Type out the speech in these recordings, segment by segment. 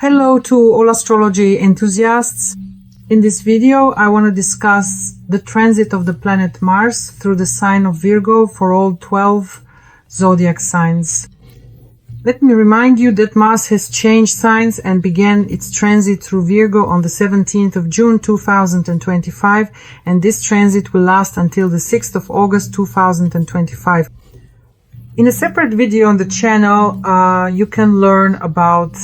Hello to all astrology enthusiasts. In this video, I want to discuss the transit of the planet Mars through the sign of Virgo for all 12 zodiac signs. Let me remind you that Mars has changed signs and began its transit through Virgo on the 17th of June 2025, and this transit will last until the 6th of August 2025. In a separate video on the channel, you can learn about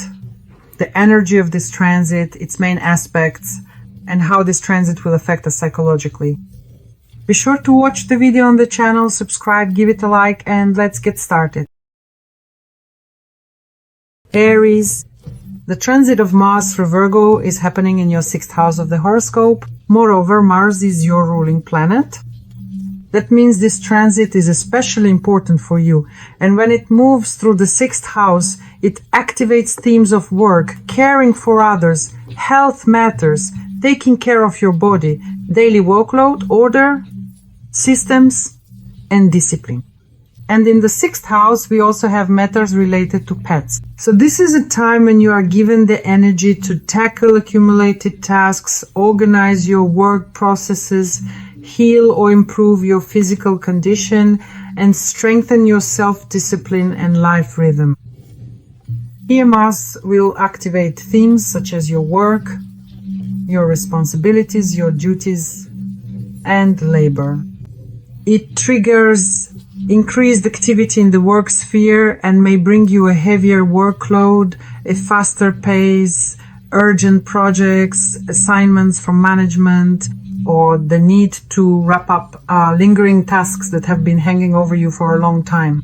the energy of this transit, its main aspects, and how this transit will affect us psychologically. Be sure to watch the video on the channel, subscribe, give it a like, and let's get started. Aries. The transit of Mars through Virgo is happening in your 6th house of the horoscope. Moreover, Mars is your ruling planet. That means this transit is especially important for you. And when it moves through the 6th house, it activates themes of work, caring for others, health matters, taking care of your body, daily workload, order, systems, and discipline. And in the 6th house, we also have matters related to pets. So this is a time when you are given the energy to tackle accumulated tasks, organize your work processes, heal or improve your physical condition, and strengthen your self-discipline and life rhythm. Here Mars will activate themes such as your work, your responsibilities, your duties, and labor. It triggers increased activity in the work sphere and may bring you a heavier workload, a faster pace, urgent projects, assignments from management, or the need to wrap up lingering tasks that have been hanging over you for a long time.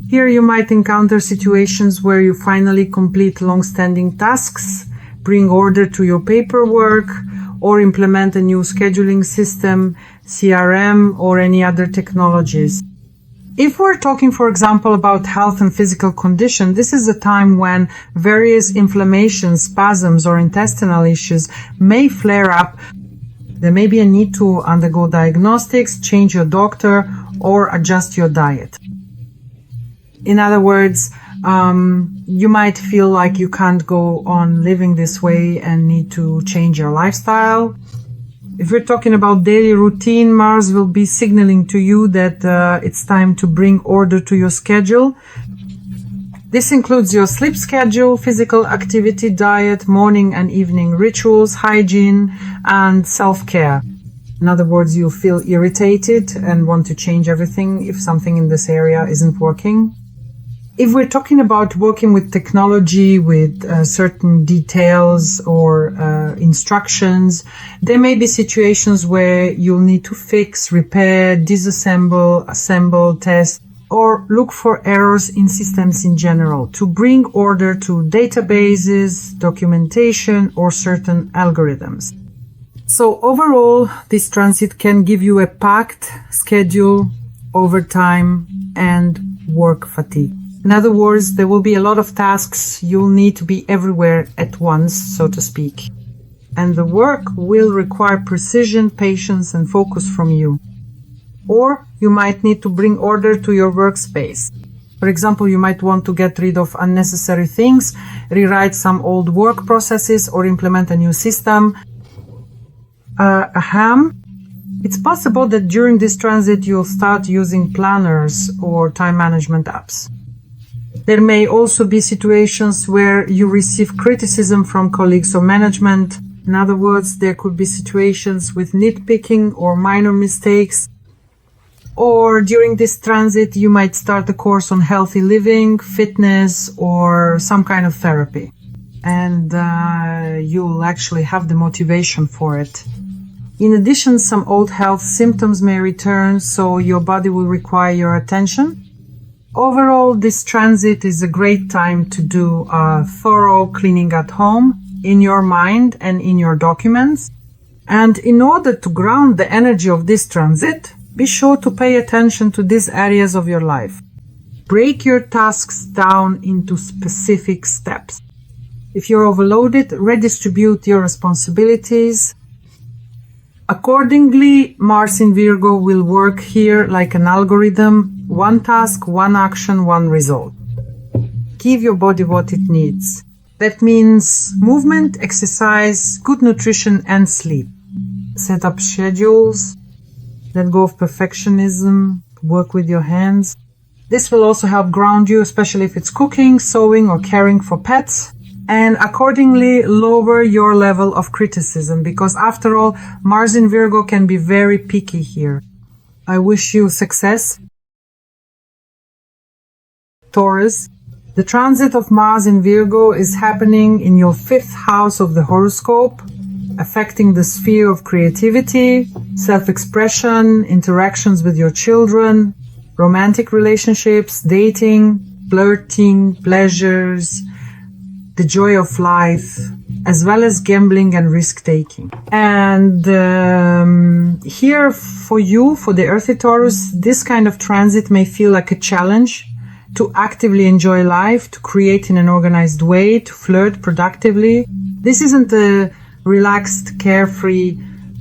Here you might encounter situations where you finally complete long-standing tasks, bring order to your paperwork, or implement a new scheduling system, CRM, or any other technologies. If we're talking, for example, about health and physical condition, this is a time when various inflammations, spasms, or intestinal issues may flare up. There may be a need to undergo diagnostics, change your doctor, or adjust your diet. In other words, you might feel like you can't go on living this way and need to change your lifestyle. If we're talking about daily routine, Mars will be signaling to you that it's time to bring order to your schedule. This includes your sleep schedule, physical activity, diet, morning and evening rituals, hygiene, and self-care. In other words, you feel irritated and want to change everything if something in this area isn't working. If we're talking about working with technology, with certain details or instructions, there may be situations where you'll need to fix, repair, disassemble, assemble, test, or look for errors in systems in general to bring order to databases, documentation, or certain algorithms. So overall, this transit can give you a packed schedule, overtime, and work fatigue. In other words, there will be a lot of tasks. You'll need to be everywhere at once, so to speak. And the work will require precision, patience, and focus from you. Or you might need to bring order to your workspace. For example, you might want to get rid of unnecessary things, rewrite some old work processes, or implement a new system. It's possible that during this transit you'll start using planners or time management apps. There may also be situations where you receive criticism from colleagues or management. In other words, there could be situations with nitpicking or minor mistakes. Or during this transit, you might start a course on healthy living, fitness, or some kind of therapy. And you'll actually have the motivation for it. In addition, some old health symptoms may return, so your body will require your attention. Overall, this transit is a great time to do a thorough cleaning at home, in your mind and in your documents. And in order to ground the energy of this transit, be sure to pay attention to these areas of your life. Break your tasks down into specific steps. If you're overloaded, redistribute your responsibilities. Accordingly, Mars in Virgo will work here like an algorithm. One task, one action, one result. Give your body what it needs. That means movement, exercise, good nutrition, and sleep. Set up schedules. Let go of perfectionism. Work with your hands. This will also help ground you, especially if it's cooking, sewing, or caring for pets. And accordingly, lower your level of criticism, because after all, Mars in Virgo can be very picky here. I wish you success. Taurus. The transit of Mars in Virgo is happening in your 5th house of the horoscope, affecting the sphere of creativity, self-expression, interactions with your children, romantic relationships, dating, flirting, pleasures, the joy of life, as well as gambling and risk-taking. And here for you, for the Earthy Taurus, this kind of transit may feel like a challenge to actively enjoy life, to create in an organized way, to flirt productively. This isn't a relaxed, carefree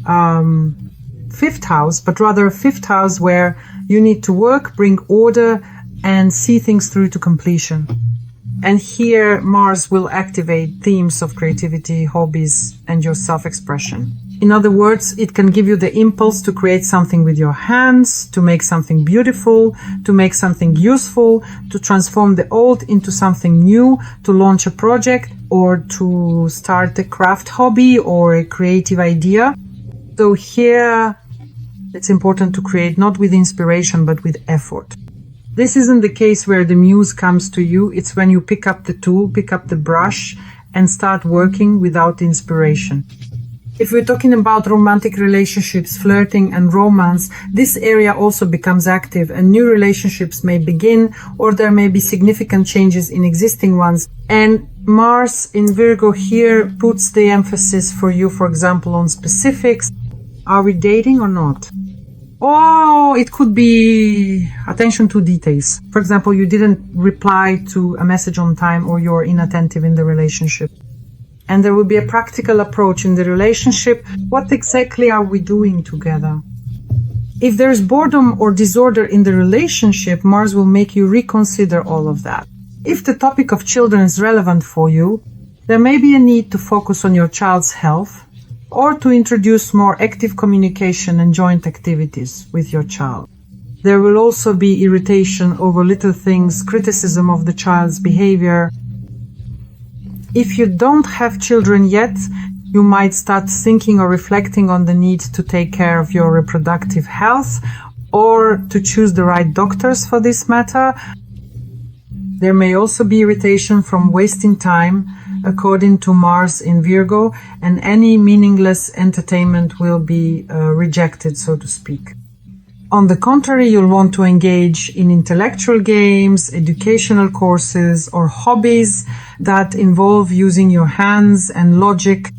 5th house, but rather a 5th house where you need to work, bring order, and see things through to completion. And here Mars will activate themes of creativity, hobbies, and your self-expression. In other words, it can give you the impulse to create something with your hands, to make something beautiful, to make something useful, to transform the old into something new, to launch a project, or to start a craft hobby or a creative idea. So here it's important to create not with inspiration, but with effort. This isn't the case where the muse comes to you. It's when you pick up the tool, pick up the brush, and start working without inspiration. If we're talking about romantic relationships, flirting, and romance, this area also becomes active and new relationships may begin, or there may be significant changes in existing ones. And Mars in Virgo here puts the emphasis for you, for example, on specifics. Are we dating or not? Oh, it could be attention to details. For example, you didn't reply to a message on time, or you're inattentive in the relationship. And there will be a practical approach in the relationship. What exactly are we doing together? If there's boredom or disorder in the relationship, Mars will make you reconsider all of that. If the topic of children is relevant for you, there may be a need to focus on your child's health, or to introduce more active communication and joint activities with your child. There will also be irritation over little things, criticism of the child's behavior. If you don't have children yet, you might start thinking or reflecting on the need to take care of your reproductive health, or to choose the right doctors for this matter. There may also be irritation from wasting time, according to Mars in Virgo, and any meaningless entertainment will be rejected, so to speak. On the contrary, you'll want to engage in intellectual games, educational courses, or hobbies that involve using your hands and logic,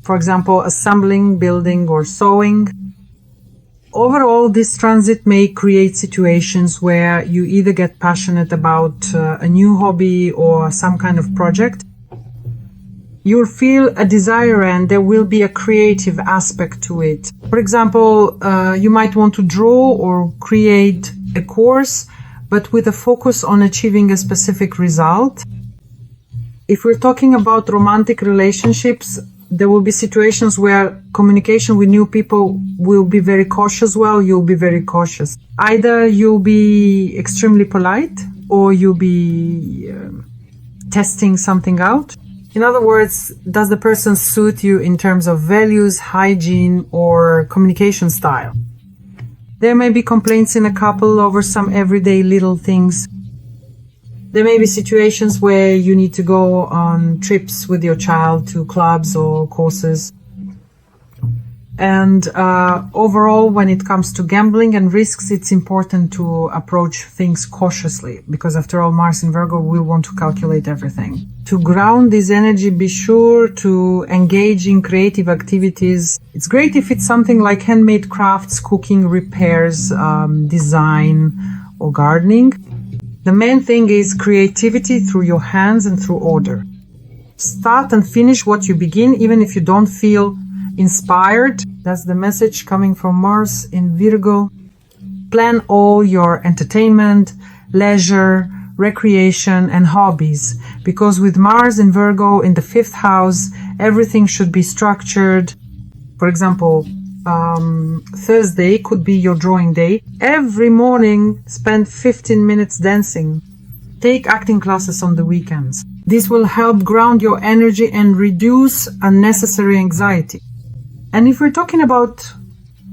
for example, assembling, building, or sewing. Overall, this transit may create situations where you either get passionate about a new hobby or some kind of project. You'll feel a desire and there will be a creative aspect to it. For example, you might want to draw or create a course, but with a focus on achieving a specific result. If we're talking about romantic relationships, there will be situations where communication with new people will be very cautious. Well, you'll be very cautious. Either you'll be extremely polite, or you'll be testing something out. In other words, does the person suit you in terms of values, hygiene, or communication style? There may be complaints in a couple over some everyday little things. There may be situations where you need to go on trips with your child to clubs or courses. And overall, when it comes to gambling and risks, it's important to approach things cautiously, because after all, Mars in Virgo will want to calculate everything. To ground this energy, be sure to engage in creative activities. It's great if it's something like handmade crafts, cooking, repairs, design, or gardening. The main thing is creativity through your hands and through order. Start and finish what you begin, even if you don't feel inspired. That's the message coming from Mars in Virgo. Plan all your entertainment, leisure, recreation, and hobbies. Because with Mars in Virgo in the 5th house, everything should be structured. For example, Thursday could be your drawing day. Every morning, spend 15 minutes dancing. Take acting classes on the weekends. This will help ground your energy and reduce unnecessary anxiety. And if we're talking about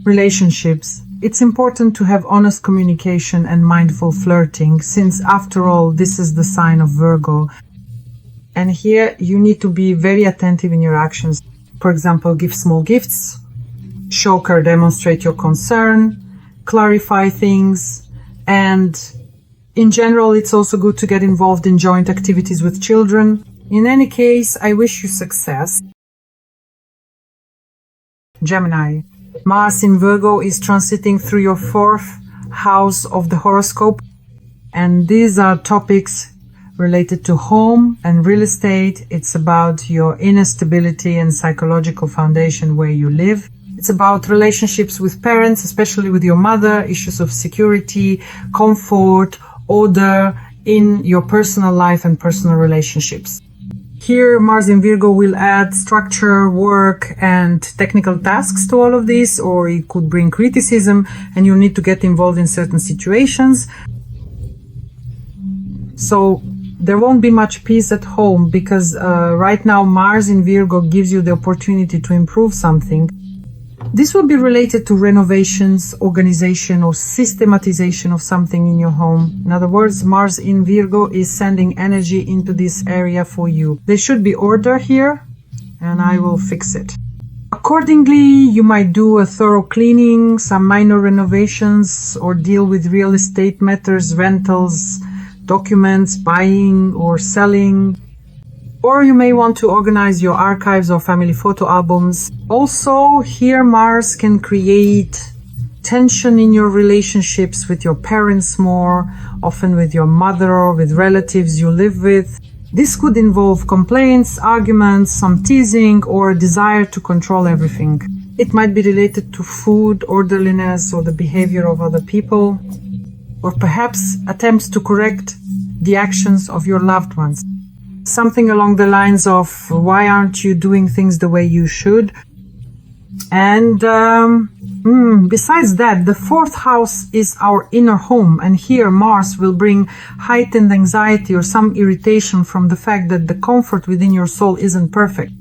relationships, it's important to have honest communication and mindful flirting, since after all, this is the sign of Virgo. And here you need to be very attentive in your actions. For example, give small gifts, show or demonstrate your concern, clarify things, and in general, it's also good to get involved in joint activities with children. In any case, I wish you success. Gemini. Mars in Virgo is transiting through your 4th house of the horoscope, and these are topics related to home and real estate. It's about your inner stability and psychological foundation where you live. It's about relationships with parents, especially with your mother, issues of security, comfort, order in your personal life and personal relationships. Here, Mars in Virgo will add structure, work, and technical tasks to all of this, or it could bring criticism, and you need to get involved in certain situations. So there won't be much peace at home, because right now Mars in Virgo gives you the opportunity to improve something. This will be related to renovations, organization, or systematization of something in your home. In other words, Mars in Virgo is sending energy into this area for you. There should be order here, and I will fix it. Accordingly, you might do a thorough cleaning, some minor renovations, or deal with real estate matters, rentals, documents, buying or selling. Or you may want to organize your archives or family photo albums. Also, here Mars can create tension in your relationships with your parents more, often with your mother or with relatives you live with. This could involve complaints, arguments, some teasing, or a desire to control everything. It might be related to food, orderliness, or the behavior of other people, or perhaps attempts to correct the actions of your loved ones. Something along the lines of, why aren't you doing things the way you should? And besides that, the 4th house is our inner home, and here Mars will bring heightened anxiety or some irritation from the fact that the comfort within your soul isn't perfect.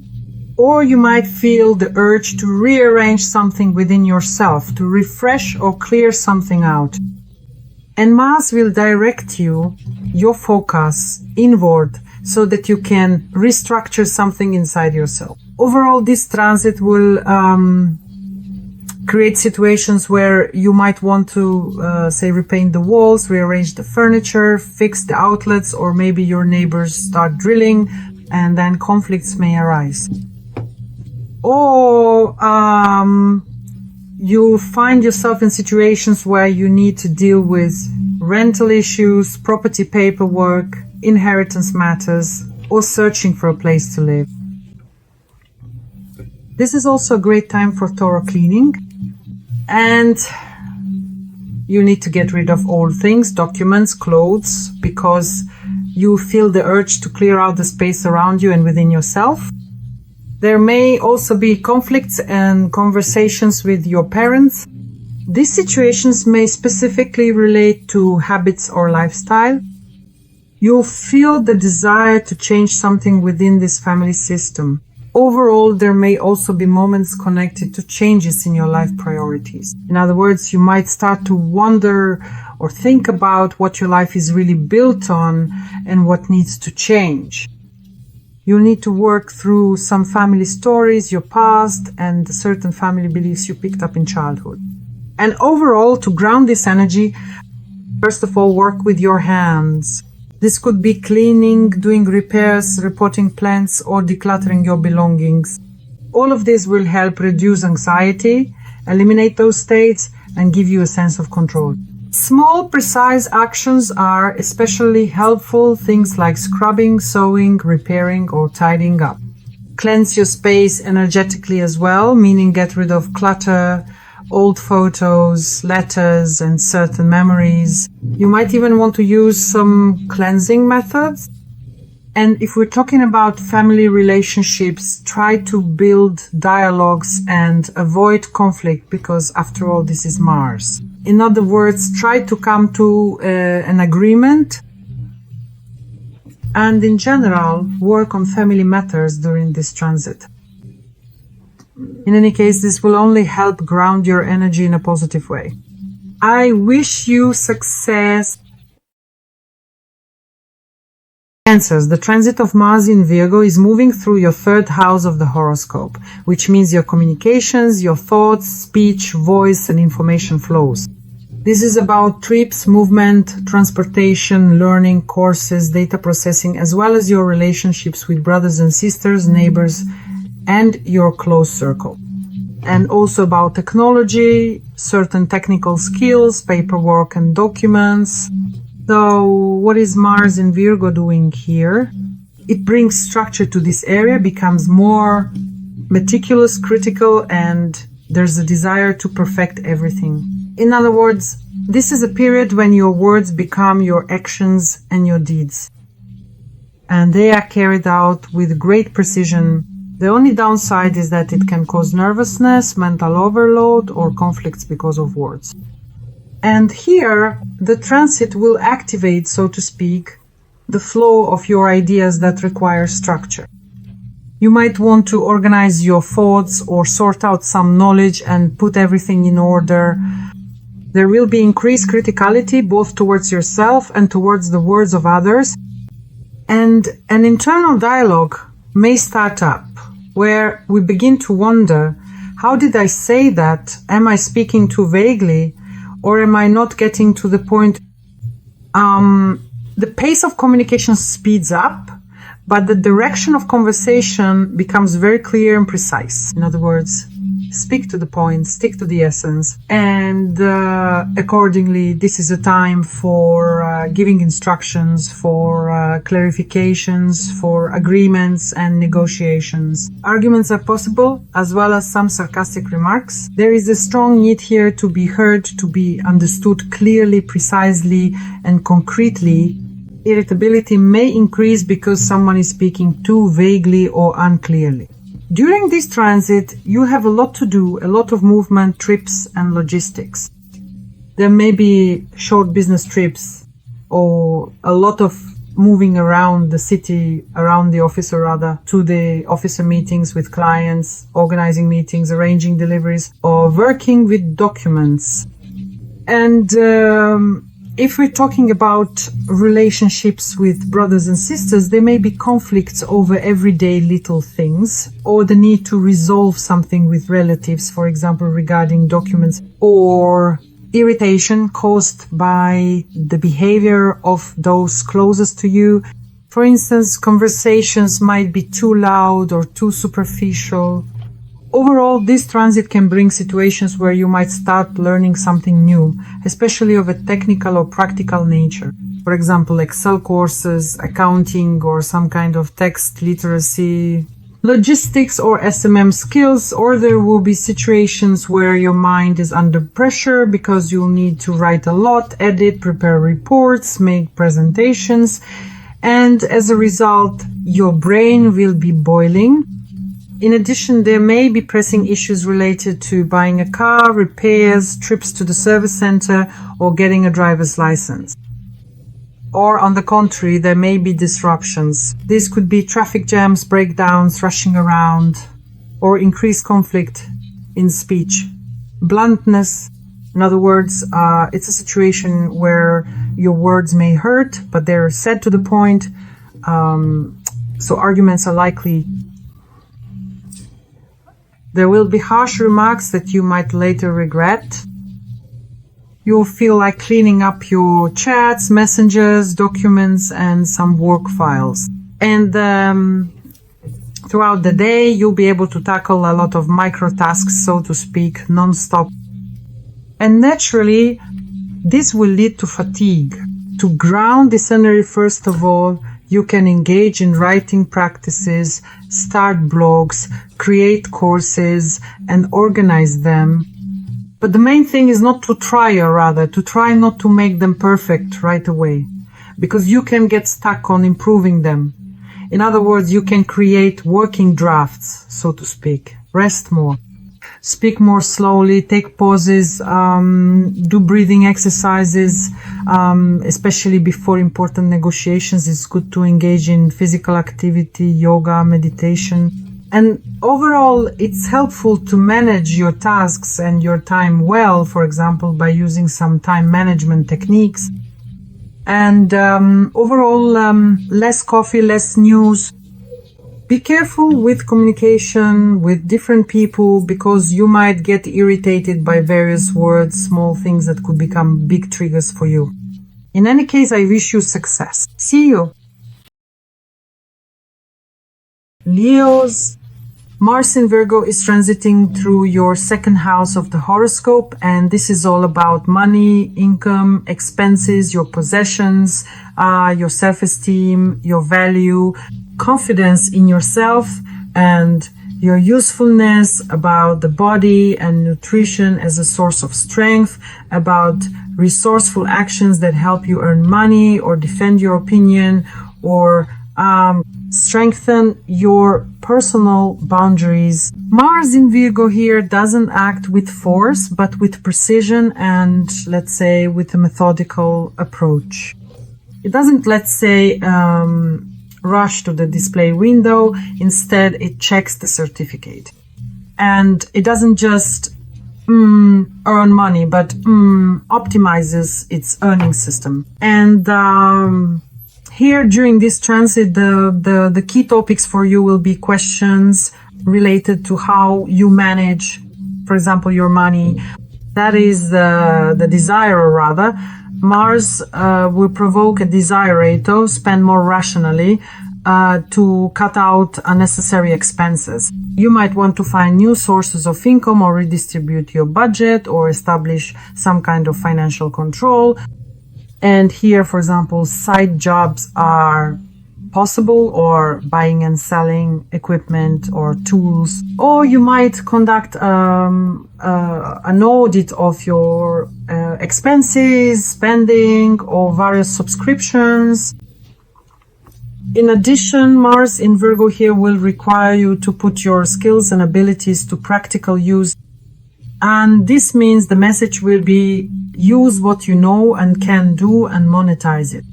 Or you might feel the urge to rearrange something within yourself, to refresh or clear something out. And Mars will direct your focus inward, so that you can restructure something inside yourself. Overall, this transit will create situations where you might want to, say, repaint the walls, rearrange the furniture, fix the outlets, or maybe your neighbors start drilling, and then conflicts may arise. Or you find yourself in situations where you need to deal with rental issues, property paperwork, inheritance matters, or searching for a place to live. This is also a great time for thorough cleaning, and you need to get rid of old things, documents, clothes, because you feel the urge to clear out the space around you and within yourself. There may also be conflicts and conversations with your parents. These situations may specifically relate to habits or lifestyle. You'll feel the desire to change something within this family system. Overall, there may also be moments connected to changes in your life priorities. In other words, you might start to wonder or think about what your life is really built on and what needs to change. You'll need to work through some family stories, your past, and certain family beliefs you picked up in childhood. And overall, to ground this energy, first of all, work with your hands. This could be cleaning, doing repairs, repotting plants, or decluttering your belongings. All of this will help reduce anxiety, eliminate those states, and give you a sense of control. Small, precise actions are especially helpful, things like scrubbing, sewing, repairing, or tidying up. Cleanse your space energetically as well, meaning get rid of clutter old photos, letters, and certain memories. You might even want to use some cleansing methods. And if we're talking about family relationships, try to build dialogues and avoid conflict, because after all, this is Mars. In other words, try to come to an agreement, and in general, work on family matters during this transit. In any case, this will only help ground your energy in a positive way. I wish you success. Cancers, the transit of Mars in Virgo is moving through your third house of the horoscope, which means your communications, your thoughts, speech, voice, and information flows. This is about trips, movement, transportation, learning, courses, data processing, as well as your relationships with brothers and sisters, neighbors, and your close circle. And also about technology, certain technical skills, paperwork, and documents. So what is Mars in Virgo doing here? It brings structure to this area, becomes more meticulous, critical, and there's a desire to perfect everything. In other words, this is a period when your words become your actions and your deeds. And they are carried out with great precision. The only downside is that it can cause nervousness, mental overload, or conflicts because of words. And here, the transit will activate, so to speak, the flow of your ideas that require structure. You might want to organize your thoughts or sort out some knowledge and put everything in order. There will be increased criticality both towards yourself and towards the words of others. And an internal dialogue may start up where we begin to wonder, how did I say that? Am I speaking too vaguely? Or am I not getting to the point? The pace of communication speeds up, but the direction of conversation becomes very clear and precise. In other words, speak to the point, stick to the essence, and accordingly, this is a time for giving instructions, for clarifications, for agreements and negotiations. Arguments are possible, as well as some sarcastic remarks. There is a strong need here to be heard, to be understood clearly, precisely, and concretely. Irritability may increase because someone is speaking too vaguely or unclearly. During this transit, you have a lot to do, a lot of movement, trips, and logistics. There may be short business trips or a lot of moving around the city, around the office, or rather to the officer meetings with clients, organizing meetings, arranging deliveries, or working with documents. And if we're talking about relationships with brothers and sisters, there may be conflicts over everyday little things, or the need to resolve something with relatives, for example, regarding documents, or irritation caused by the behavior of those closest to you. For instance, conversations might be too loud or too superficial. Overall, this transit can bring situations where you might start learning something new, especially of a technical or practical nature. For example, Excel courses, accounting, or some kind of text literacy, logistics or SMM skills, or there will be situations where your mind is under pressure because you'll need to write a lot, edit, prepare reports, make presentations, and as a result, your brain will be boiling. In addition, there may be pressing issues related to buying a car, repairs, trips to the service center, or getting a driver's license. Or on the contrary, there may be disruptions. These could be traffic jams, breakdowns, rushing around, or increased conflict in speech. Bluntness, in other words, it's a situation where your words may hurt, but they're said to the point, so arguments are likely. There will be harsh remarks that you might later regret. You'll feel like cleaning up your chats, messages, documents, and some work files. And throughout the day, you'll be able to tackle a lot of micro tasks, so to speak, non-stop. And naturally, this will lead to fatigue. To ground this energy, first of all, you can engage in writing practices, start blogs, create courses, and organize them. But the main thing is not to try, or rather, to try not to make them perfect right away, because you can get stuck on improving them. In other words, you can create working drafts, so to speak. Rest more. Speak more slowly, take pauses, do breathing exercises, especially before important negotiations. It's good to engage in physical activity, yoga, meditation. And overall, it's helpful to manage your tasks and your time well, for example, by using some time management techniques. And overall, less coffee, less news. Be careful with communication with different people, because you might get irritated by various words, small things that could become big triggers for you. In any case, I wish you success. See you. Leos, Mars in Virgo is transiting through your second house of the horoscope, and this is all about money, income, expenses, your possessions, your self-esteem, your value, confidence in yourself, and your usefulness, about the body and nutrition as a source of strength, about resourceful actions that help you earn money or defend your opinion, or strengthen your personal boundaries. Mars in Virgo here doesn't act with force, but with precision and, let's say, with a methodical approach. It doesn't, let's say, rush to the display window. Instead, it checks the certificate. And it doesn't just earn money, but optimizes its earning system. And here, during this transit, the key topics for you will be questions related to how you manage, for example, your money. That is the desire, or rather. Mars will provoke a desire to spend more rationally, to cut out unnecessary expenses. You might want to find new sources of income, or redistribute your budget, or establish some kind of financial control. And here, for example, side jobs are possible, or buying and selling equipment or tools. Or you might conduct an audit of your expenses, spending, or various subscriptions. In addition, Mars in Virgo here will require you to put your skills and abilities to practical use. And this means the message will be: use what you know and can do and monetize it.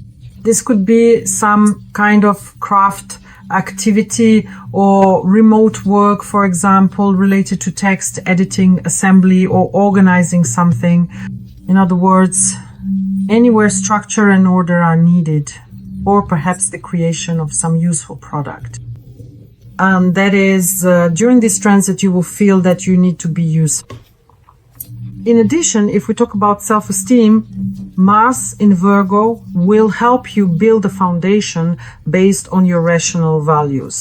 This could be some kind of craft activity or remote work, for example, related to text editing, assembly, or organizing something. In other words, anywhere structure and order are needed, or perhaps the creation of some useful product. That is, during this transit, you will feel that you need to be useful. In addition, if we talk about self-esteem, Mars in Virgo will help you build a foundation based on your rational values.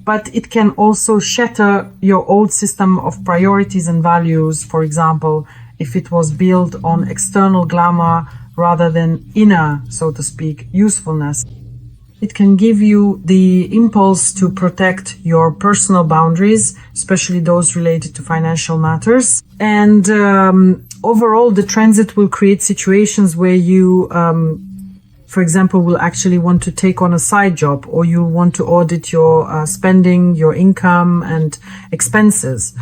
But it can also shatter your old system of priorities and values, for example, if it was built on external glamour rather than inner, so to speak, usefulness. It can give you the impulse to protect your personal boundaries, especially those related to financial matters. And overall, the transit will create situations where you, for example, will actually want to take on a side job, or you want to audit your spending, your income, and expenses.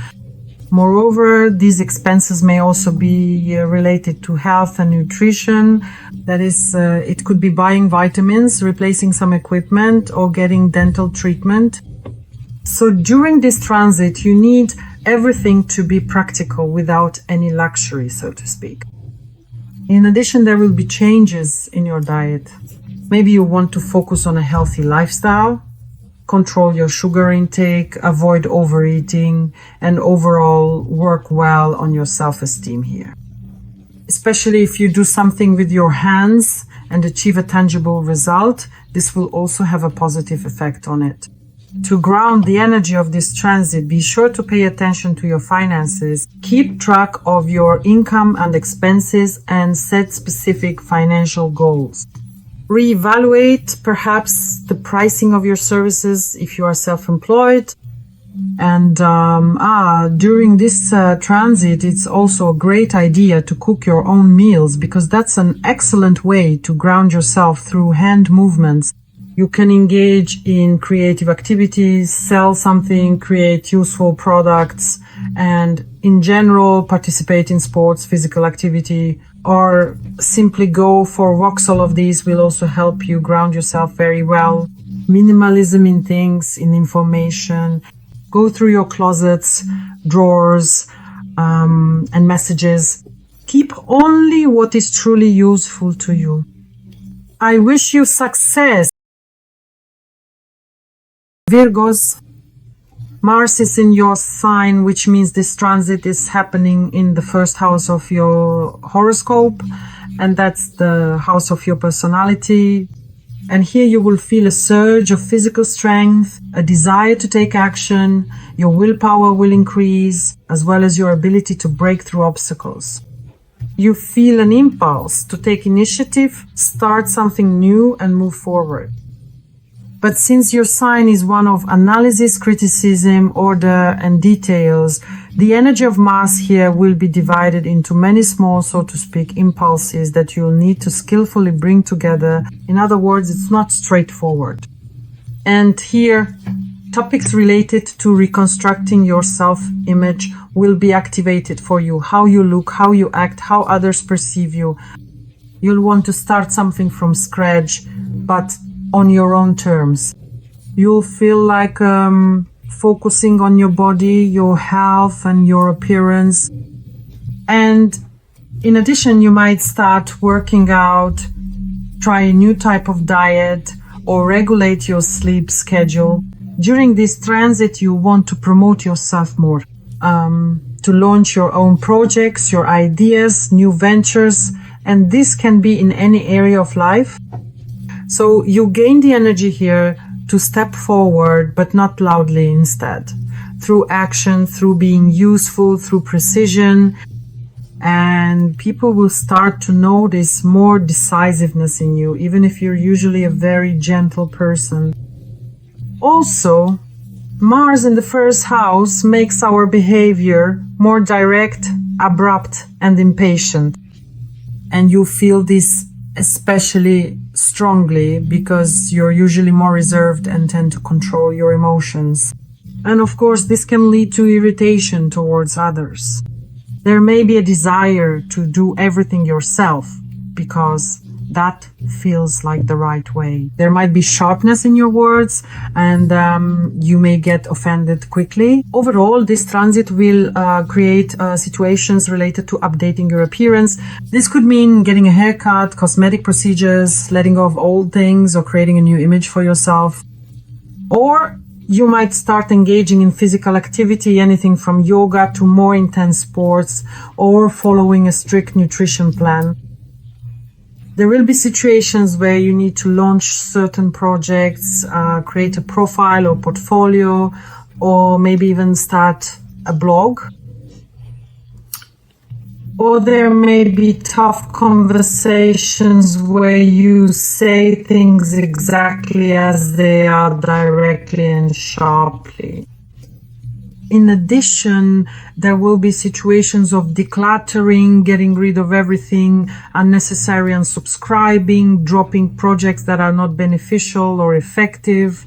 Moreover, these expenses may also be related to health and nutrition. That is, it could be buying vitamins, replacing some equipment, or getting dental treatment. So during this transit, you need everything to be practical without any luxury, so to speak. In addition, there will be changes in your diet. Maybe you want to focus on a healthy lifestyle, control your sugar intake, avoid overeating, and overall work well on your self-esteem here. Especially if you do something with your hands and achieve a tangible result, this will also have a positive effect on it. To ground the energy of this transit, be sure to pay attention to your finances, keep track of your income and expenses, and set specific financial goals. Reevaluate perhaps the pricing of your services if you are self-employed. And during this transit, it's also a great idea to cook your own meals, because that's an excellent way to ground yourself through hand movements. You can engage in creative activities, sell something, create useful products, and in general participate in sports, physical activity, or simply go for walks. All of these will also help you ground yourself very well. Minimalism in things, in information. Go through your closets, drawers, and messages. Keep only what is truly useful to you. I wish you success. Virgos, Mars is in your sign, which means this transit is happening in the first house of your horoscope, and that's the house of your personality. And here you will feel a surge of physical strength, a desire to take action, your willpower will increase, as well as your ability to break through obstacles. You feel an impulse to take initiative, start something new, and move forward. But since your sign is one of analysis, criticism, order, and details, the energy of Mars here will be divided into many small, so to speak, impulses that you'll need to skillfully bring together. In other words, it's not straightforward. And here, topics related to reconstructing your self-image will be activated for you. How you look, how you act, how others perceive you. You'll want to start something from scratch, but on your own terms. You'll feel like focusing on your body, your health, and your appearance. And in addition, you might start working out, try a new type of diet, or regulate your sleep schedule. During this transit, you want to promote yourself more, to launch your own projects, your ideas, new ventures, and this can be in any area of life. So you gain the energy here to step forward, but not loudly instead. Through action, through being useful, through precision, and people will start to notice more decisiveness in you, even if you're usually a very gentle person. Also, Mars in the first house makes our behavior more direct, abrupt, and impatient. And you feel this especially strongly because you're usually more reserved and tend to control your emotions. And of course, this can lead to irritation towards others. There may be a desire to do everything yourself because that feels like the right way. There might be sharpness in your words and you may get offended quickly. Overall, this transit will create situations related to updating your appearance. This could mean getting a haircut, cosmetic procedures, letting go of old things, or creating a new image for yourself. Or you might start engaging in physical activity, anything from yoga to more intense sports, or following a strict nutrition plan. There will be situations where you need to launch certain projects, create a profile or portfolio, or maybe even start a blog. Or there may be tough conversations where you say things exactly as they are, directly and sharply. In addition, there will be situations of decluttering, getting rid of everything unnecessary, unsubscribing, dropping projects that are not beneficial or effective.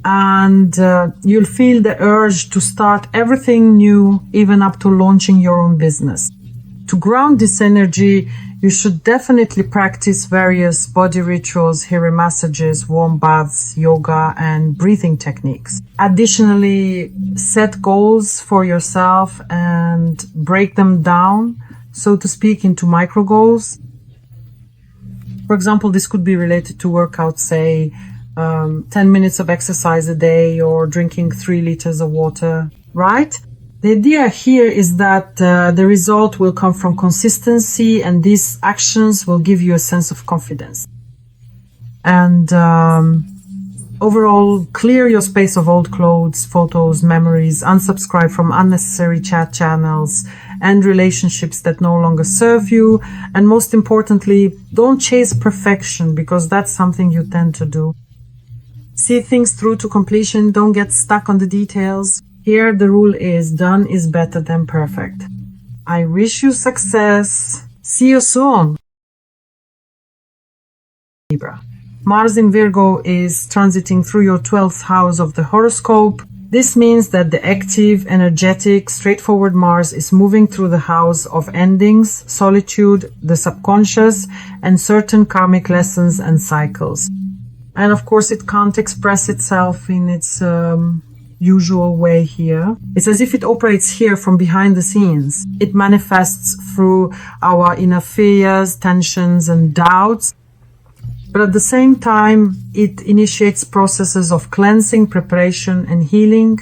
And you'll feel the urge to start everything new, even up to launching your own business. To ground this energy, you should definitely practice various body rituals, hair massages, warm baths, yoga, and breathing techniques. Additionally, set goals for yourself and break them down, so to speak, into micro goals. For example, this could be related to workouts, say 10 minutes of exercise a day or drinking 3 liters of water, right? The idea here is that the result will come from consistency, and these actions will give you a sense of confidence. And overall, clear your space of old clothes, photos, memories, unsubscribe from unnecessary chat channels and relationships that no longer serve you. And most importantly, don't chase perfection, because that's something you tend to do. See things through to completion. Don't get stuck on the details. Here the rule is done is better than perfect. I wish you success. See you soon. Libra. Mars in Virgo is transiting through your 12th house of the horoscope. This means that the active, energetic, straightforward Mars is moving through the house of endings, solitude, the subconscious, and certain karmic lessons and cycles. And of course, it can't express itself in its usual way here. It's as if it operates here from behind the scenes. It manifests through our inner fears, tensions, and doubts. But at the same time, it initiates processes of cleansing, preparation, and healing.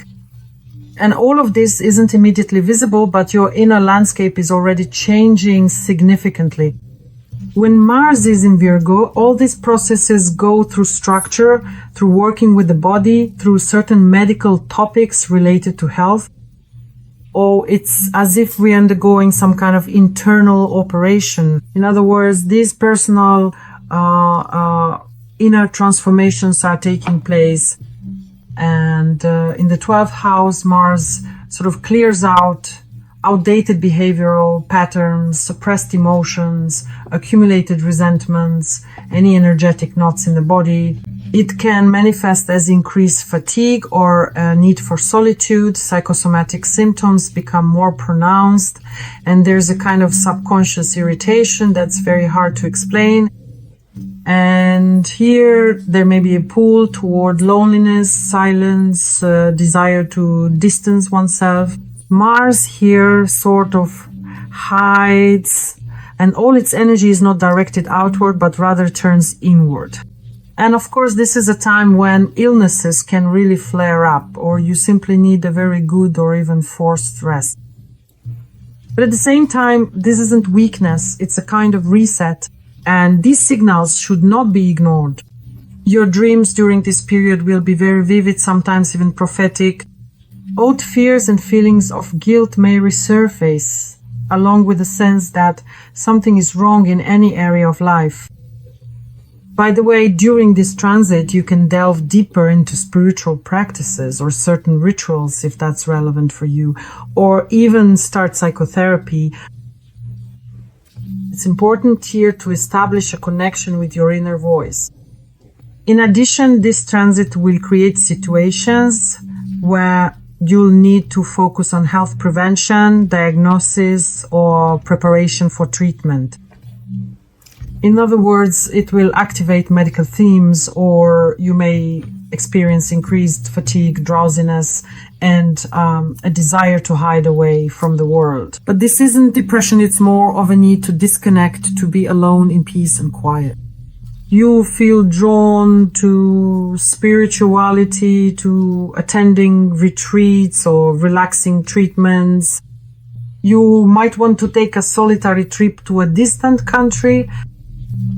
And all of this isn't immediately visible, but your inner landscape is already changing significantly. When Mars is in Virgo, all these processes go through structure, through working with the body, through certain medical topics related to health. Or it's as if we're undergoing some kind of internal operation. In other words, these personal inner transformations are taking place. And in the 12th house, Mars sort of clears out outdated behavioral patterns, suppressed emotions, accumulated resentments, any energetic knots in the body. It can manifest as increased fatigue or a need for solitude. Psychosomatic symptoms become more pronounced, and there's a kind of subconscious irritation that's very hard to explain. And here there may be a pull toward loneliness, silence, desire to distance oneself. Mars here sort of hides, and all its energy is not directed outward, but rather turns inward. And of course, this is a time when illnesses can really flare up, or you simply need a very good or even forced rest. But at the same time, this isn't weakness, it's a kind of reset, and these signals should not be ignored. Your dreams during this period will be very vivid, sometimes even prophetic. Old fears and feelings of guilt may resurface, along with the sense that something is wrong in any area of life. By the way, during this transit, you can delve deeper into spiritual practices or certain rituals if that's relevant for you, or even start psychotherapy. It's important here to establish a connection with your inner voice. In addition, this transit will create situations where you'll need to focus on health prevention, diagnosis, or preparation for treatment. In other words, it will activate medical themes, or you may experience increased fatigue, drowsiness, and a desire to hide away from the world. But this isn't depression, it's more of a need to disconnect, to be alone in peace and quiet. You feel drawn to spirituality, to attending retreats or relaxing treatments. You might want to take a solitary trip to a distant country.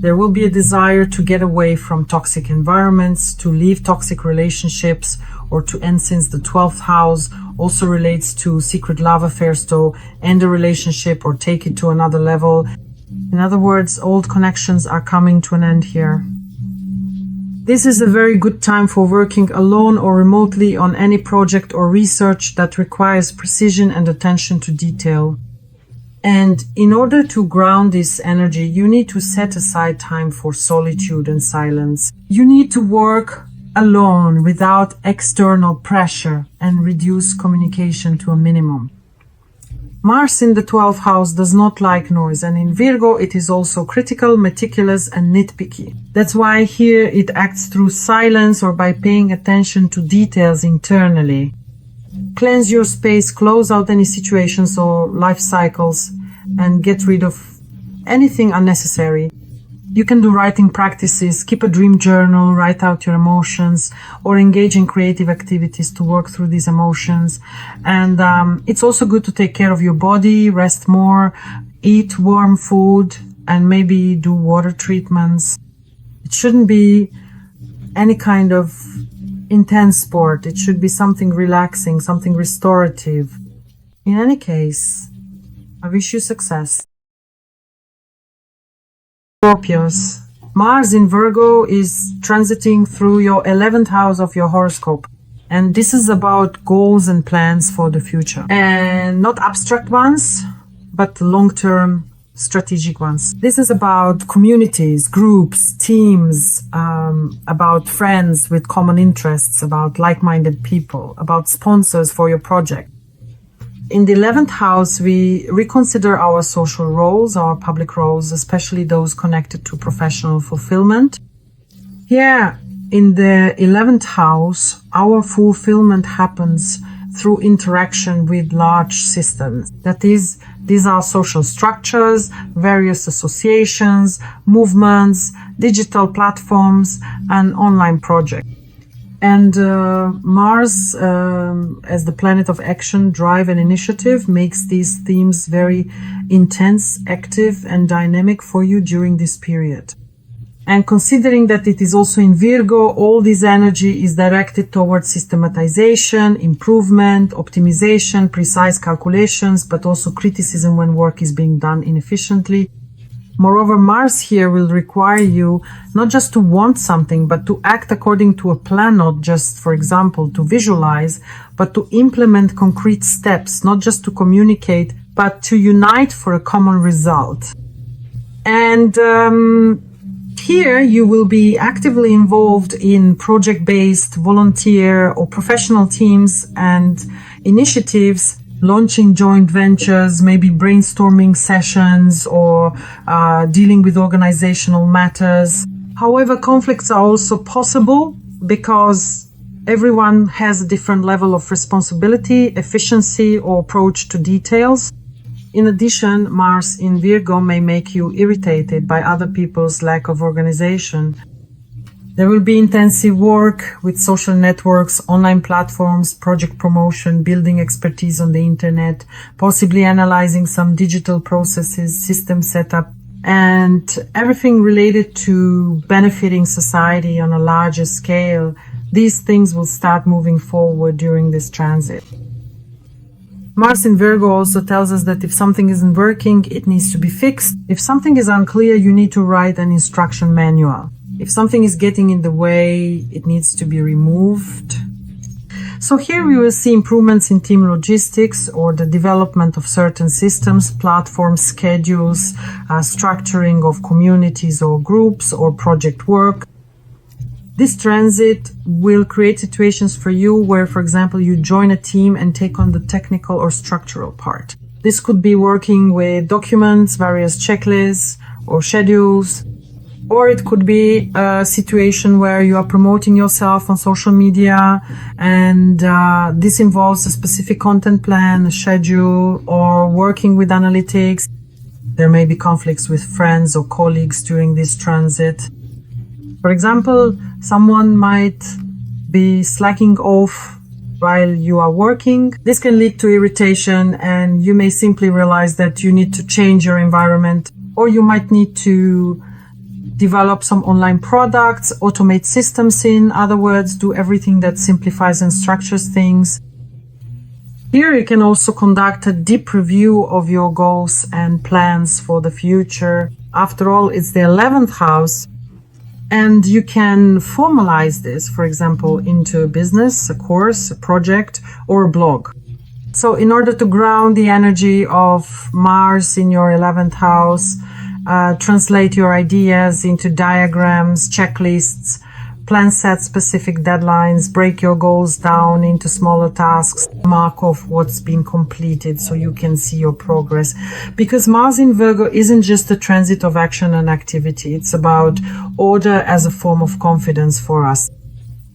There will be a desire to get away from toxic environments, to leave toxic relationships, or to end, since the 12th house also relates to secret love affairs, to end a relationship or take it to another level. In other words, old connections are coming to an end here. This is a very good time for working alone or remotely on any project or research that requires precision and attention to detail. And in order to ground this energy, you need to set aside time for solitude and silence. You need to work alone without external pressure and reduce communication to a minimum. Mars in the 12th house does not like noise, and in Virgo it is also critical, meticulous, and nitpicky. That's why here it acts through silence or by paying attention to details internally. Cleanse your space, close out any situations or life cycles, and get rid of anything unnecessary. You can do writing practices, keep a dream journal, write out your emotions, or engage in creative activities to work through these emotions. And it's also good to take care of your body, rest more, eat warm food, and maybe do water treatments. It shouldn't be any kind of intense sport. It should be something relaxing, something restorative. In any case, I wish you success. Scorpios. Mars in Virgo is transiting through your 11th house of your horoscope. And this is about goals and plans for the future. And not abstract ones, but long-term strategic ones. This is about communities, groups, teams, about friends with common interests, about like-minded people, about sponsors for your project. In the 11th house, we reconsider our social roles, our public roles, especially those connected to professional fulfillment. Here, in the 11th house, our fulfillment happens through interaction with large systems. That is, these are social structures, various associations, movements, digital platforms, and online projects. And Mars, as the planet of action, drive, and initiative, makes these themes very intense, active, and dynamic for you during this period. And considering that it is also in Virgo, all this energy is directed towards systematization, improvement, optimization, precise calculations, but also criticism when work is being done inefficiently. Moreover, Mars here will require you not just to want something, but to act according to a plan, not just, for example, to visualize, but to implement concrete steps, not just to communicate, but to unite for a common result. And here you will be actively involved in project-based, volunteer or professional teams and initiatives, launching joint ventures, maybe brainstorming sessions, or dealing with organizational matters. However, conflicts are also possible because everyone has a different level of responsibility, efficiency, or approach to details. In addition, Mars in Virgo may make you irritated by other people's lack of organization. There will be intensive work with social networks, online platforms, project promotion, building expertise on the internet, possibly analyzing some digital processes, system setup, and everything related to benefiting society on a larger scale. These things will start moving forward during this transit. Mars in Virgo also tells us that if something isn't working, it needs to be fixed. If something is unclear, you need to write an instruction manual. If something is getting in the way, it needs to be removed. So here we will see improvements in team logistics or the development of certain systems, platforms, schedules, structuring of communities or groups or project work. This transit will create situations for you where, for example, you join a team and take on the technical or structural part. This could be working with documents, various checklists or schedules, or it could be a situation where you are promoting yourself on social media and this involves a specific content plan, a schedule, or working with analytics. There may be conflicts with friends or colleagues during this transit. For example, someone might be slacking off while you are working. This can lead to irritation, and you may simply realize that you need to change your environment, or you might need to develop some online products, automate systems, in other words, do everything that simplifies and structures things. Here you can also conduct a deep review of your goals and plans for the future. After all, it's the 11th house. And you can formalize this, for example, into a business, a course, a project, or a blog. So in order to ground the energy of Mars in your 11th house, translate your ideas into diagrams, checklists, plan set specific deadlines, break your goals down into smaller tasks, mark off what's been completed so you can see your progress. Because Mars in Virgo isn't just a transit of action and activity, it's about order as a form of confidence for us.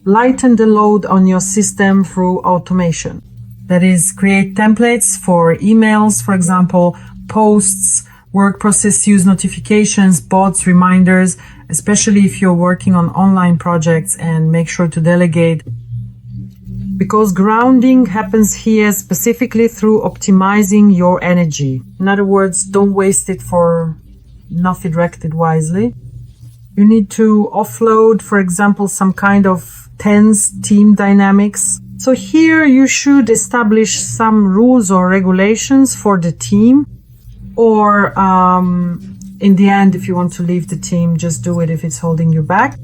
Lighten the load on your system through automation. That is, create templates for emails, for example, posts, work process, use notifications, bots, reminders, especially if you're working on online projects, and make sure to delegate. Because grounding happens here specifically through optimizing your energy. In other words, don't waste it for not directed wisely. You need to offload, for example, some kind of tense team dynamics. So here you should establish some rules or regulations for the team. Or in the end, if you want to leave the team, just do it if it's holding you back.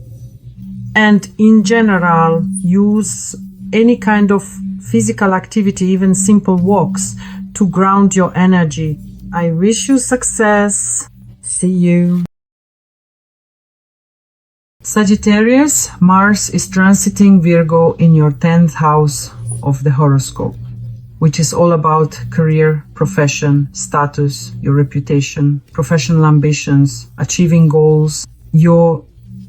And in general, use any kind of physical activity, even simple walks, to ground your energy. I wish you success. See you. Sagittarius, Mars is transiting Virgo in your 10th house of the horoscope, which is all about career, profession, status, your reputation, professional ambitions, achieving goals, your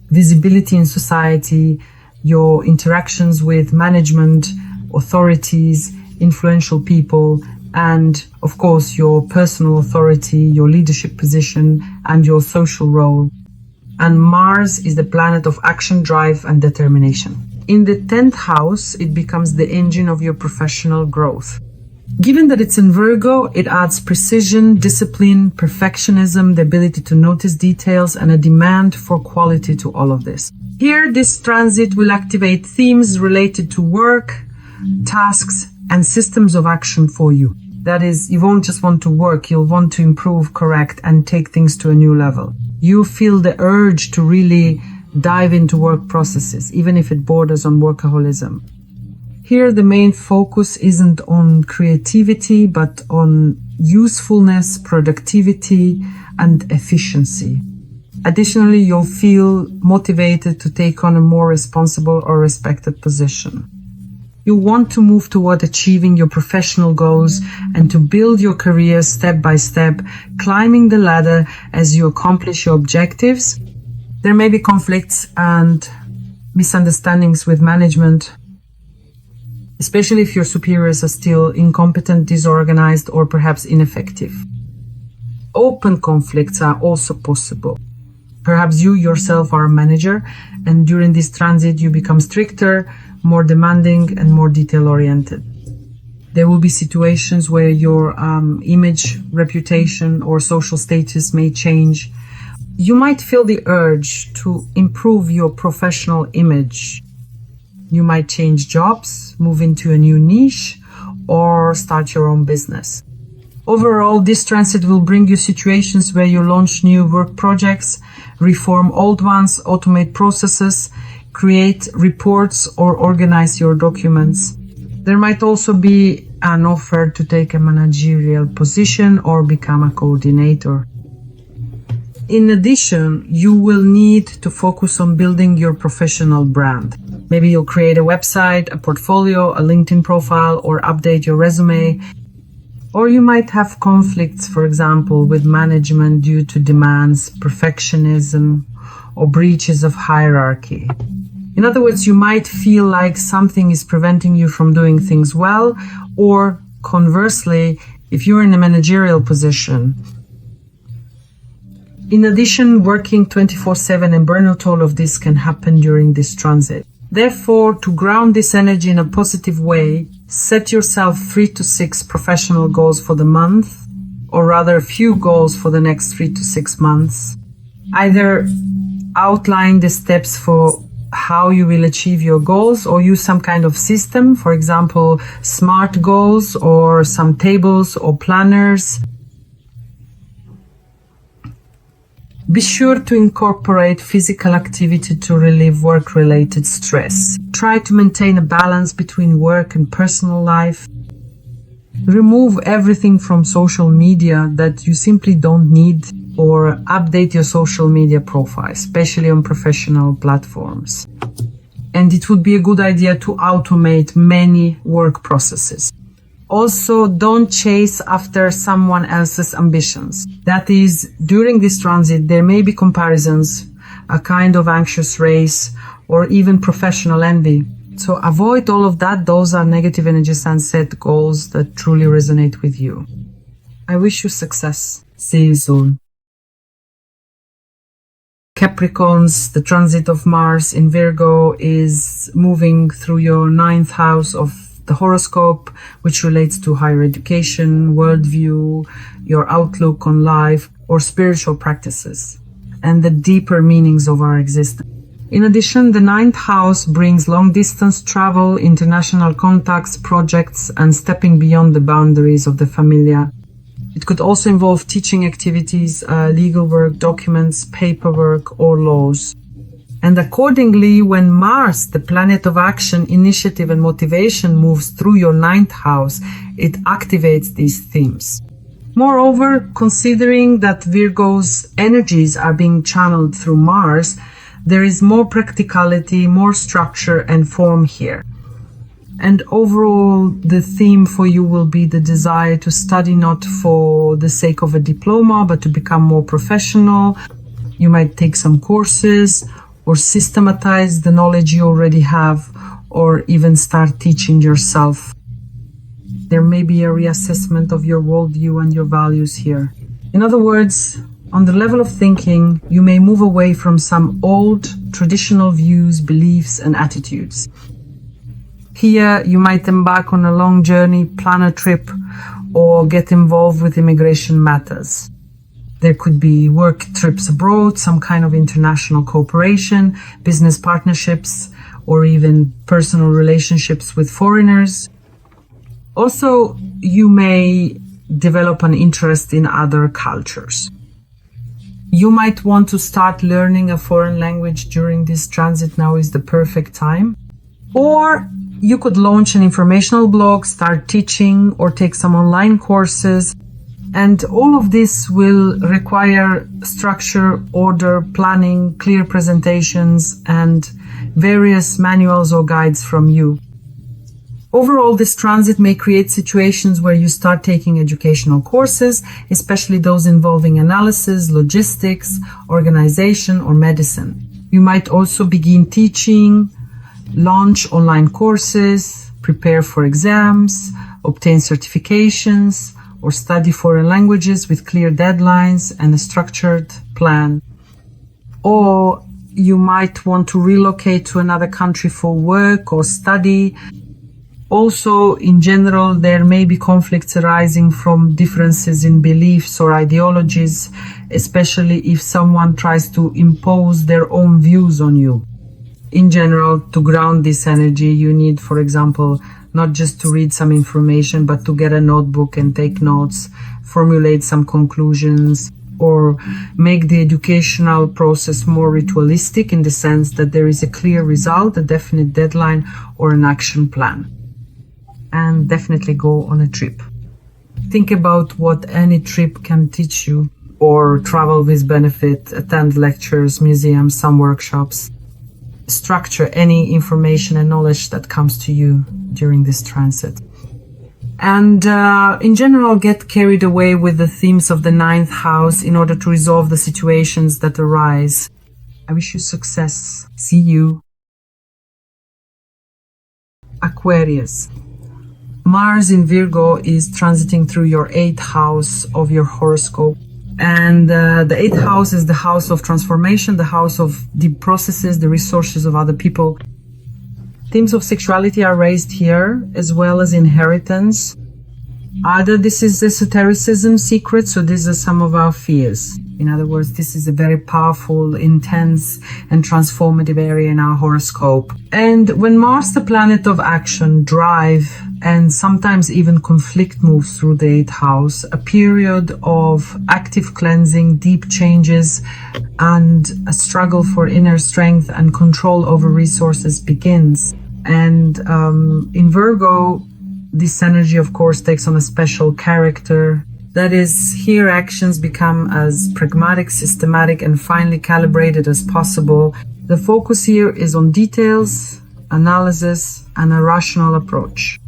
visibility in society, your interactions with management, authorities, influential people, and of course your personal authority, your leadership position, and your social role. And Mars is the planet of action, drive, and determination. In the 10th house, it becomes the engine of your professional growth. Given that it's in Virgo, it adds precision, discipline, perfectionism, the ability to notice details, and a demand for quality to all of this. Here, this transit will activate themes related to work, tasks, and systems of action for you. That is, you won't just want to work, you'll want to improve, correct, and take things to a new level. You feel the urge to really dive into work processes, even if it borders on workaholism. Here, the main focus isn't on creativity, but on usefulness, productivity, and efficiency. Additionally, you'll feel motivated to take on a more responsible or respected position. You want to move toward achieving your professional goals and to build your career step by step, climbing the ladder as you accomplish your objectives. There may be conflicts and misunderstandings with management, especially if your superiors are still incompetent, disorganized, or perhaps ineffective. Open conflicts are also possible. Perhaps you yourself are a manager, and during this transit you become stricter, more demanding, and more detail-oriented. There will be situations where your image, reputation, or social status may change. You might feel the urge to improve your professional image. You might change jobs, move into a new niche, or start your own business. Overall, this transit will bring you situations where you launch new work projects, reform old ones, automate processes, create reports, or organize your documents. There might also be an offer to take a managerial position or become a coordinator. In addition, you will need to focus on building your professional brand. Maybe you'll create a website, a portfolio, a LinkedIn profile, or update your resume. Or you might have conflicts, for example, with management due to demands, perfectionism, or breaches of hierarchy. In other words, you might feel like something is preventing you from doing things well, or conversely, if you're in a managerial position. In addition, working 24/7 and burnout, all of this can happen during this transit. Therefore, to ground this energy in a positive way, set yourself 3 to 6 professional goals for the month, or rather a few goals for the next 3 to 6 months. Either outline the steps for how you will achieve your goals, or use some kind of system, for example, SMART goals, or some tables or planners. Be sure to incorporate physical activity to relieve work-related stress. Try to maintain a balance between work and personal life. Remove everything from social media that you simply don't need, or update your social media profile, especially on professional platforms. And it would be a good idea to automate many work processes. Also, don't chase after someone else's ambitions. That is, during this transit, there may be comparisons, a kind of anxious race, or even professional envy. So avoid all of that. Those are negative energies, and set goals that truly resonate with you. I wish you success. See you soon. Capricorns, the transit of Mars in Virgo is moving through your 9th house of the horoscope, which relates to higher education, worldview, your outlook on life, or spiritual practices, and the deeper meanings of our existence. In addition, the 9th house brings long-distance travel, international contacts, projects, and stepping beyond the boundaries of the familiar. It could also involve teaching activities, legal work, documents, paperwork, or laws. And accordingly, when Mars, the planet of action, initiative, and motivation, moves through your 9th house, it activates these themes. Moreover, considering that Virgo's energies are being channeled through Mars, there is more practicality, more structure and form here. And overall, the theme for you will be the desire to study not for the sake of a diploma, but to become more professional. You might take some courses or systematize the knowledge you already have, or even start teaching yourself. There may be a reassessment of your worldview and your values here. In other words, on the level of thinking, you may move away from some old, traditional views, beliefs, and attitudes. Here, you might embark on a long journey, plan a trip, or get involved with immigration matters. There could be work trips abroad, some kind of international cooperation, business partnerships, or even personal relationships with foreigners. Also, you may develop an interest in other cultures. You might want to start learning a foreign language during this transit. Now is the perfect time. Or you could launch an informational blog, start teaching, or take some online courses. And all of this will require structure, order, planning, clear presentations, and various manuals or guides from you. Overall, this transit may create situations where you start taking educational courses, especially those involving analysis, logistics, organization, or medicine. You might also begin teaching, launch online courses, prepare for exams, obtain certifications, or study foreign languages with clear deadlines and a structured plan. Or you might want to relocate to another country for work or study. Also, in general, there may be conflicts arising from differences in beliefs or ideologies, especially if someone tries to impose their own views on you. In general, to ground this energy, you need, for example, not just to read some information, but to get a notebook and take notes, formulate some conclusions, or make the educational process more ritualistic in the sense that there is a clear result, a definite deadline, or an action plan. And definitely go on a trip. Think about what any trip can teach you, or travel with benefit, attend lectures, museums, some workshops. Structure any information and knowledge that comes to you during this transit. And in general, get carried away with the themes of the 9th house in order to resolve the situations that arise. I wish you success. See you. Aquarius. Mars in Virgo is transiting through your 8th house of your horoscope. And the 8th house is the house of transformation, the house of deep processes, the resources of other people. Themes of sexuality are raised here, as well as inheritance. Either this is esotericism, secrets, or these are some of our fears. In other words, this is a very powerful, intense, and transformative area in our horoscope. And when Mars, the planet of action, drive, and sometimes even conflict moves through the 8th house, a period of active cleansing, deep changes, and a struggle for inner strength and control over resources begins. And in Virgo, this energy, of course, takes on a special character. That is, here actions become as pragmatic, systematic, and finely calibrated as possible. The focus here is on details, analysis, and a rational approach.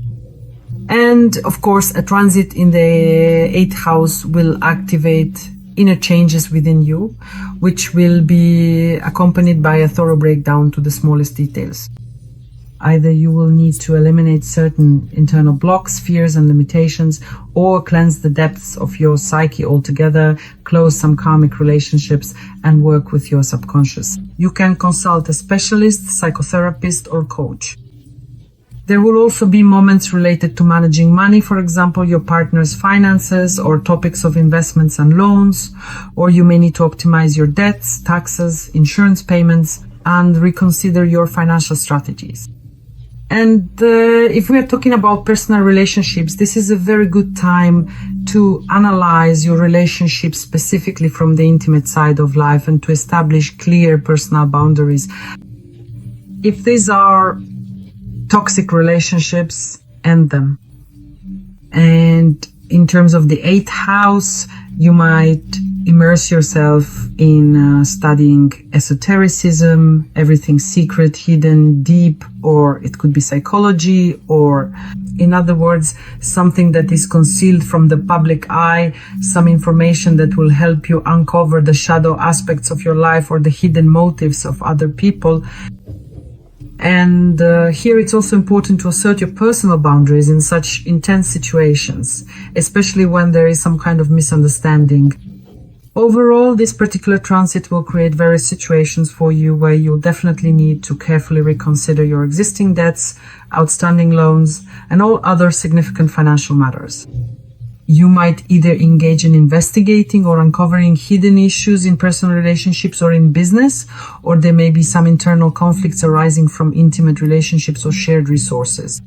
And, of course, a transit in the 8th house will activate inner changes within you, which will be accompanied by a thorough breakdown to the smallest details. Either you will need to eliminate certain internal blocks, fears, and limitations, or cleanse the depths of your psyche altogether, close some karmic relationships, and work with your subconscious. You can consult a specialist, psychotherapist, or coach. There will also be moments related to managing money, for example, your partner's finances, or topics of investments and loans, or you may need to optimize your debts, taxes, insurance payments, and reconsider your financial strategies. And if we are talking about personal relationships, this is a very good time to analyze your relationships specifically from the intimate side of life and to establish clear personal boundaries. If these are toxic relationships, end them. And in terms of the 8th house, you might immerse yourself in studying esotericism, everything secret, hidden, deep, or it could be psychology, or in other words, something that is concealed from the public eye, some information that will help you uncover the shadow aspects of your life or the hidden motives of other people. And here it's also important to assert your personal boundaries in such intense situations, especially when there is some kind of misunderstanding. Overall, this particular transit will create various situations for you where you'll definitely need to carefully reconsider your existing debts, outstanding loans, and all other significant financial matters. You might either engage in investigating or uncovering hidden issues in personal relationships or in business, or there may be some internal conflicts arising from intimate relationships or shared resources.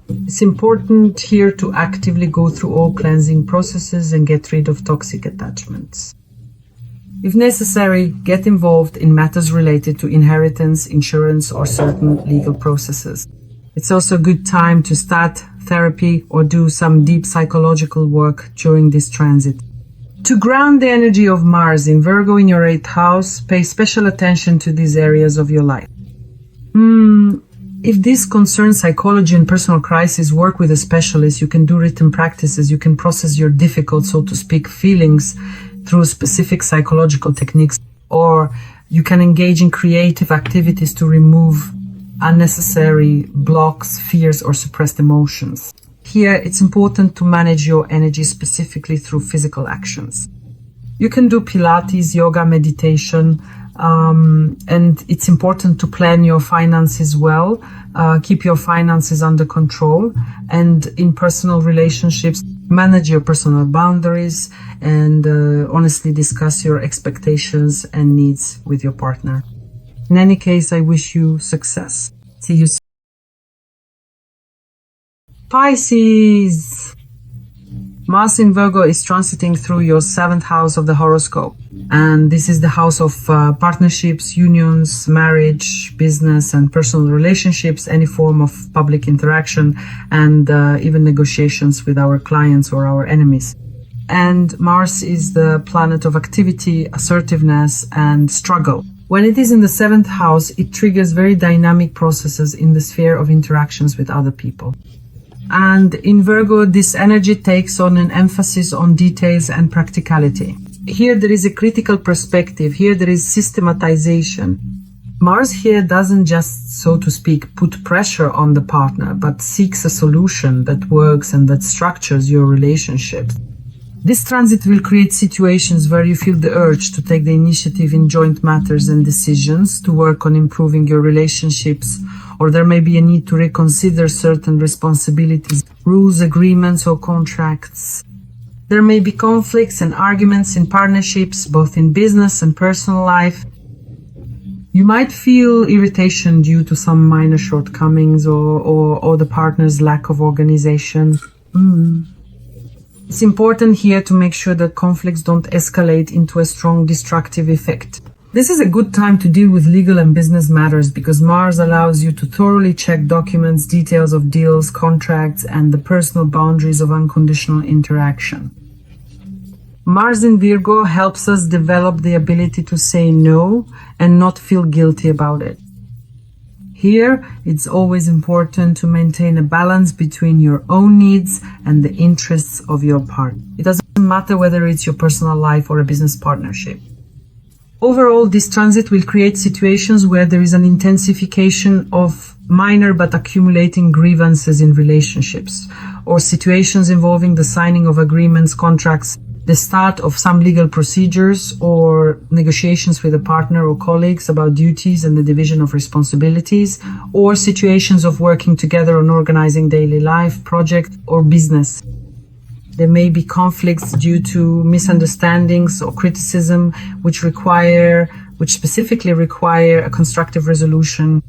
It's important here to actively go through all cleansing processes and get rid of toxic attachments. If necessary, get involved in matters related to inheritance, insurance, or certain legal processes. It's also a good time to start therapy or do some deep psychological work during this transit. To ground the energy of Mars in Virgo in your 8th house, pay special attention to these areas of your life. If this concerns psychology and personal crisis, work with a specialist. You can do written practices. You can process your difficult, so to speak, feelings through specific psychological techniques, or you can engage in creative activities to remove unnecessary blocks, fears, or suppressed emotions. Here, it's important to manage your energy specifically through physical actions. You can do Pilates, yoga, meditation, and it's important to plan your finances well, keep your finances under control, and in personal relationships, manage your personal boundaries and honestly discuss your expectations and needs with your partner. In any case, I wish you success. See you soon. Pisces. Mars in Virgo is transiting through your 7th house of the horoscope. And this is the house of partnerships, unions, marriage, business, and personal relationships, any form of public interaction, and even negotiations with our clients or our enemies. And Mars is the planet of activity, assertiveness, and struggle. When it is in the 7th house, it triggers very dynamic processes in the sphere of interactions with other people. And in Virgo, this energy takes on an emphasis on details and practicality. Here there is a critical perspective. Here there is systematization. Mars here doesn't just, so to speak, put pressure on the partner, but seeks a solution that works and that structures your relationship. This transit will create situations where you feel the urge to take the initiative in joint matters and decisions, to work on improving your relationships, or there may be a need to reconsider certain responsibilities, rules, agreements, or contracts. There may be conflicts and arguments in partnerships, both in business and personal life. You might feel irritation due to some minor shortcomings or the partner's lack of organization. It's important here to make sure that conflicts don't escalate into a strong destructive effect. This is a good time to deal with legal and business matters because Mars allows you to thoroughly check documents, details of deals, contracts, and the personal boundaries of unconditional interaction. Mars in Virgo helps us develop the ability to say no and not feel guilty about it. Here, it's always important to maintain a balance between your own needs and the interests of your partner. It doesn't matter whether it's your personal life or a business partnership. Overall, this transit will create situations where there is an intensification of minor but accumulating grievances in relationships, or situations involving the signing of agreements, contracts, the start of some legal procedures, or negotiations with a partner or colleagues about duties and the division of responsibilities, or situations of working together on organizing daily life, project, or business. There may be conflicts due to misunderstandings or criticism which specifically require a constructive resolution.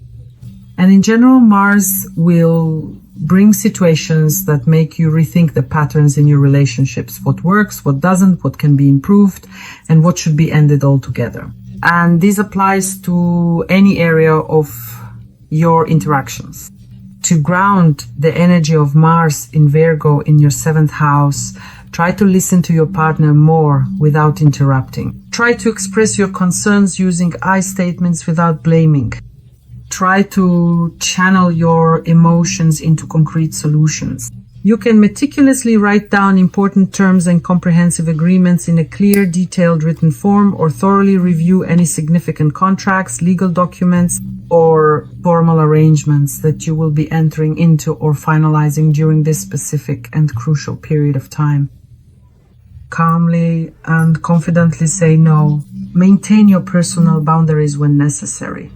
And in general, Mars will bring situations that make you rethink the patterns in your relationships, what works, what doesn't, what can be improved, and what should be ended altogether. And this applies to any area of your interactions. To ground the energy of Mars in Virgo in your 7th house, try to listen to your partner more without interrupting. Try to express your concerns using I statements without blaming. Try to channel your emotions into concrete solutions. You can meticulously write down important terms and comprehensive agreements in a clear, detailed written form, or thoroughly review any significant contracts, legal documents, or formal arrangements that you will be entering into or finalizing during this specific and crucial period of time. Calmly and confidently say no. Maintain your personal boundaries when necessary.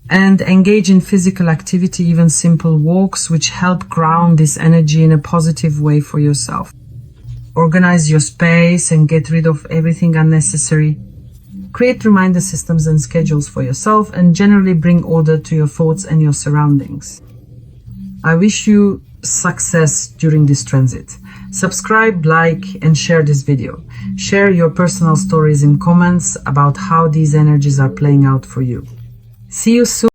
And engage in physical activity, even simple walks, which help ground this energy in a positive way for yourself. Organize your space and get rid of everything unnecessary. Create reminder systems and schedules for yourself, and generally bring order to your thoughts and your surroundings. I wish you success during this transit. Subscribe, like, and share this video. Share your personal stories in comments about how these energies are playing out for you. See you soon.